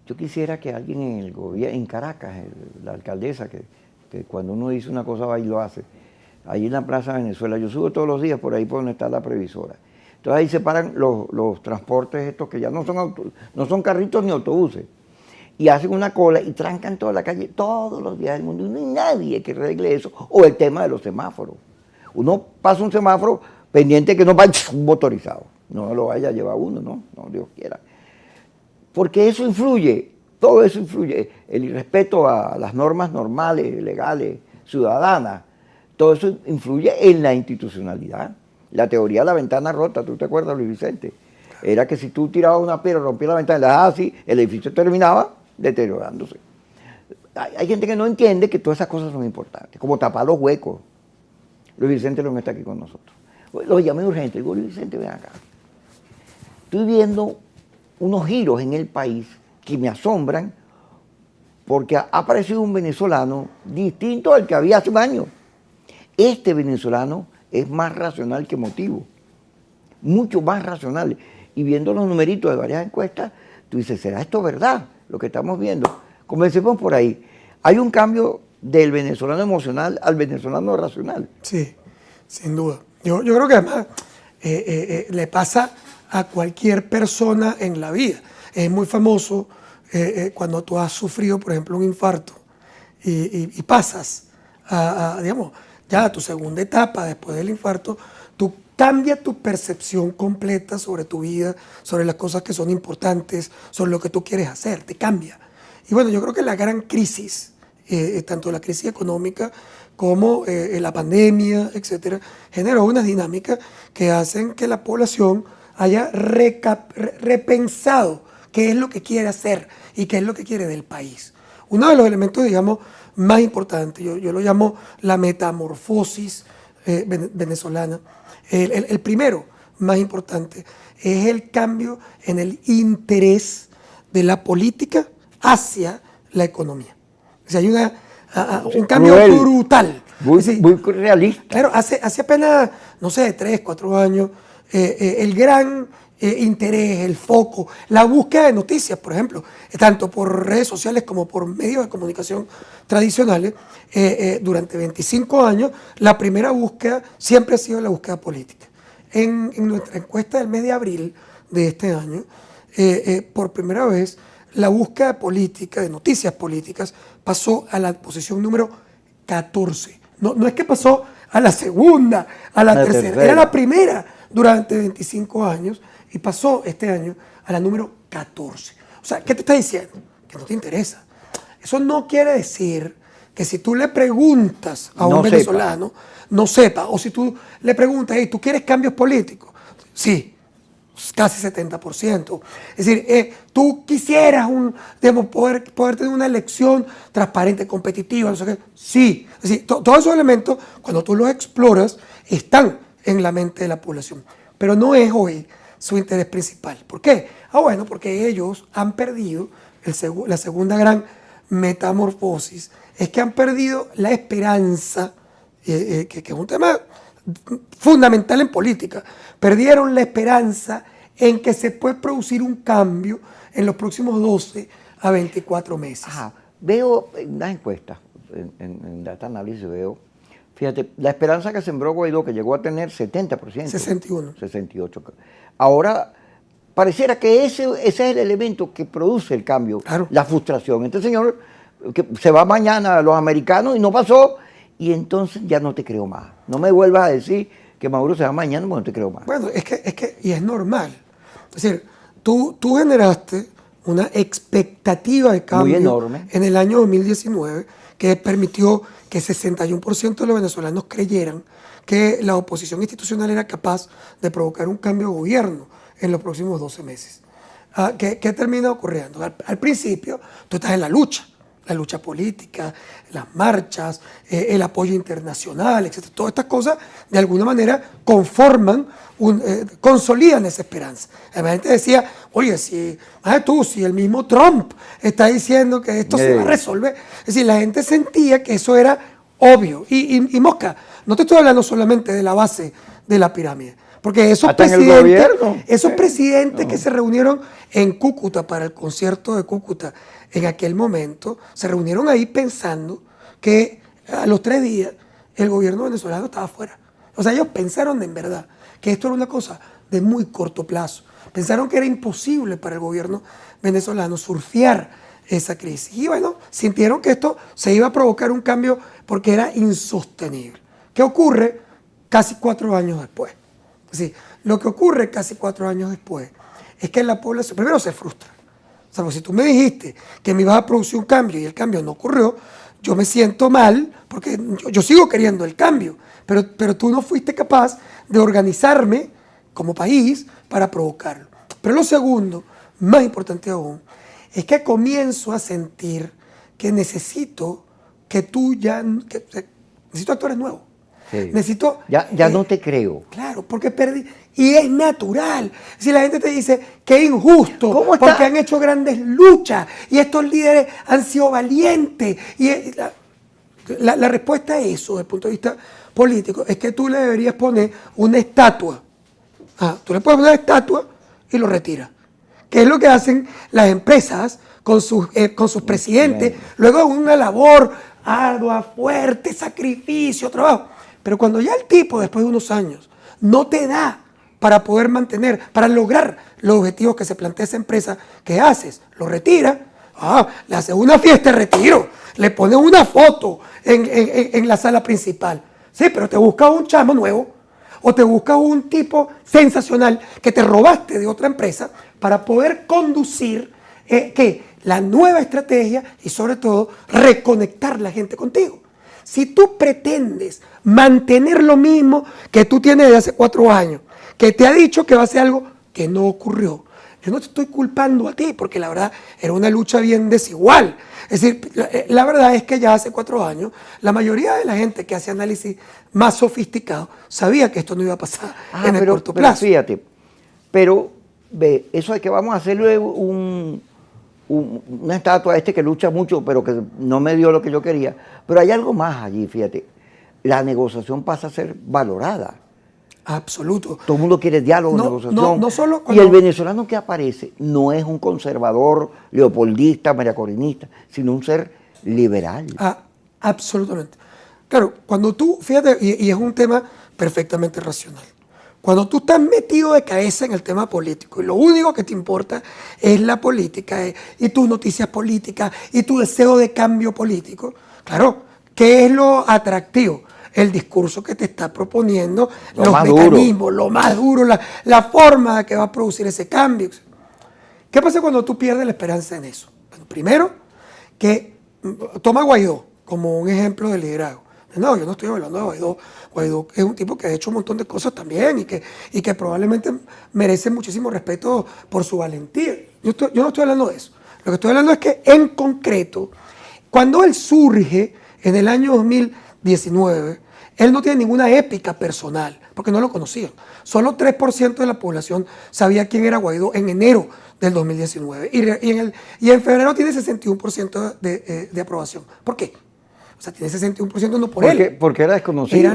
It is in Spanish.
Yo quisiera que alguien en el gobierno, en Caracas, la alcaldesa, que cuando uno dice una cosa va y lo hace, ahí en la Plaza Venezuela, yo subo todos los días por ahí por donde está la previsora. Entonces ahí se paran los transportes estos que ya no son carritos ni autobuses. Y hacen una cola y trancan toda la calle todos los días del mundo. Y no hay nadie que arregle eso. O el tema de los semáforos. Uno pasa un semáforo pendiente que no vaya un motorizado. No lo vaya a llevar uno, no Dios quiera. Porque eso influye, todo eso influye. El irrespeto a las normas normales, legales, ciudadanas, todo eso influye en la institucionalidad. La teoría de la ventana rota, ¿tú te acuerdas, Luis Vicente? Era que si tú tirabas una piedra, rompías la ventana y la dejabas así, el edificio terminaba deteriorándose. Hay gente que no entiende que todas esas cosas son importantes, como tapar los huecos. Luis Vicente no está aquí con nosotros. Lo llamé urgente, digo, Luis Vicente, ven acá. Estoy viendo unos giros en el país que me asombran porque ha aparecido un venezolano distinto al que había hace un año. Este venezolano es más racional que emotivo, mucho más racional. Y viendo los numeritos de varias encuestas, tú dices, ¿será esto verdad? Lo que estamos viendo. Comencemos por ahí. Hay un cambio del venezolano emocional al venezolano racional. Sí, sin duda. Yo creo que además le pasa a cualquier persona en la vida. Es muy famoso cuando tú has sufrido, por ejemplo, un infarto y pasas digamos, ya a tu segunda etapa después del infarto, tú cambias tu percepción completa sobre tu vida, sobre las cosas que son importantes, sobre lo que tú quieres hacer, te cambia. Y bueno, yo creo que la gran crisis, tanto la crisis económica como la pandemia, etcétera, generó unas dinámicas que hacen que la población haya repensado qué es lo que quiere hacer y qué es lo que quiere del país. Uno de los elementos, digamos, más importantes, yo lo llamo la metamorfosis venezolana. El primero, más importante, es el cambio en el interés de la política hacia la economía. O sea, hay un cambio brutal. Muy realista. Claro, hace apenas, no sé, 3, 4 años, el gran interés, el foco, la búsqueda de noticias, por ejemplo, tanto por redes sociales como por medios de comunicación tradicionales, durante 25 años, la primera búsqueda siempre ha sido la búsqueda política. En nuestra encuesta del mes de abril de este año, por primera vez, la búsqueda política, de noticias políticas, pasó a la posición número 14. No es que pasó a la segunda, a la tercera, era la primera durante 25 años y pasó este año a la número 14. O sea, ¿qué te está diciendo? Que no te interesa. Eso no quiere decir que si tú le preguntas a un venezolano, no sepa, o si tú le preguntas, hey, ¿tú quieres cambios políticos? Sí. Casi 70%. Es decir, tú quisieras poder tener una elección transparente, competitiva, no sé qué. Sí. Es decir, todos esos elementos, cuando tú los exploras, están en la mente de la población. Pero no es hoy su interés principal. ¿Por qué? Bueno, porque ellos han perdido, la segunda gran metamorfosis, es que han perdido la esperanza, que es un tema fundamental en política. Perdieron la esperanza en que se puede producir un cambio en los próximos 12 a 24 meses. Ajá. Veo en las encuestas, en Data Analysis veo, fíjate, la esperanza que sembró Guaidó, que llegó a tener 70%. 61. 68. Ahora, pareciera que ese es el elemento que produce el cambio, claro. La frustración. Este señor que se va mañana a los americanos y no pasó, y entonces ya no te creo más. No me vuelvas a decir que Maduro se va mañana, porque no te creo más. Bueno, es que y es normal. Es decir, tú generaste una expectativa de cambio muy enorme en el año 2019 que permitió que 61% de los venezolanos creyeran que la oposición institucional era capaz de provocar un cambio de gobierno en los próximos 12 meses. ¿Qué termina ocurriendo? Al principio, tú estás en la lucha política, las marchas, el apoyo internacional, etc. Todas estas cosas, de alguna manera, consolidan esa esperanza. La gente decía, oye, si el mismo Trump está diciendo que esto se va a resolver. Es decir, la gente sentía que eso era obvio. Y Mosca, no te estoy hablando solamente de la base de la pirámide, Porque esos Hasta en el presidentes, gobierno. esos presidentes que se reunieron en Cúcuta para el concierto de Cúcuta, en aquel momento, se reunieron ahí pensando que a los 3 días el gobierno venezolano estaba fuera. O sea, ellos pensaron en verdad que esto era una cosa de muy corto plazo. Pensaron que era imposible para el gobierno venezolano surfear esa crisis. Y bueno, sintieron que esto se iba a provocar un cambio porque era insostenible. ¿Qué ocurre casi 4 años después? Sí, lo que ocurre casi 4 años después es que la población primero se frustra. O sea, pues si tú me dijiste que me ibas a producir un cambio y el cambio no ocurrió, yo me siento mal porque yo sigo queriendo el cambio, pero tú no fuiste capaz de organizarme como país para provocarlo. Pero lo segundo, más importante aún, es que comienzo a sentir que necesito que tú ya, necesito actores nuevos. Sí. Necesito... Ya no te creo. Claro, porque perdí. Y es natural. Si la gente te dice que es injusto, ¿Cómo está? porque han hecho grandes luchas y estos líderes han sido valientes. Y la respuesta a eso, desde el punto de vista político, es que tú le deberías poner una estatua. Tú le pones una estatua y lo retiras. Que es lo que hacen las empresas con sus presidentes, luego de una labor ardua, fuerte, sacrificio, trabajo. Pero cuando ya el tipo, después de unos años, no te da para poder mantener, para lograr los objetivos que se plantea esa empresa, ¿qué haces? Lo retiras, le haces una fiesta de retiro, le pones una foto en la sala principal. Sí, pero te buscas un chamo nuevo o te buscas un tipo sensacional que te robaste de otra empresa para poder conducir la nueva estrategia y sobre todo reconectar la gente contigo. Si tú pretendes mantener lo mismo que tú tienes desde hace 4 años, que te ha dicho que va a ser algo que no ocurrió, yo no te estoy culpando a ti, porque la verdad era una lucha bien desigual. Es decir, la verdad es que ya hace 4 años, la mayoría de la gente que hace análisis más sofisticado sabía que esto no iba a pasar en el corto plazo. Pero fíjate, ve, eso es que vamos a hacerle una estatua a este que lucha mucho, pero que no me dio lo que yo quería. Pero hay algo más allí, fíjate. La negociación pasa a ser valorada. Absoluto. Todo el mundo quiere diálogo, negociación. No solo y el venezolano que aparece no es un conservador, leopoldista, mariacorinista, sino un ser liberal. Absolutamente. Claro, cuando tú, fíjate, y es un tema perfectamente racional. Cuando tú estás metido de cabeza en el tema político y lo único que te importa es la política y tus noticias políticas y tu deseo de cambio político, claro, ¿qué es lo atractivo? El discurso que te está proponiendo, los mecanismos, lo más duro, la forma de que va a producir ese cambio. ¿Qué pasa cuando tú pierdes la esperanza en eso? Bueno, primero, que toma Guaidó como un ejemplo de liderazgo. No, yo no estoy hablando de Guaidó. Guaidó es un tipo que ha hecho un montón de cosas también y que probablemente merece muchísimo respeto por su valentía. Yo no estoy hablando de eso. Lo que estoy hablando es que en concreto, cuando él surge en el año 2019, él no tiene ninguna épica personal, porque no lo conocían. Solo 3% de la población sabía quién era Guaidó en enero del 2019. Y en febrero tiene 61% de aprobación. ¿Por qué? O sea, tiene 61% no por él. Porque era desconocido.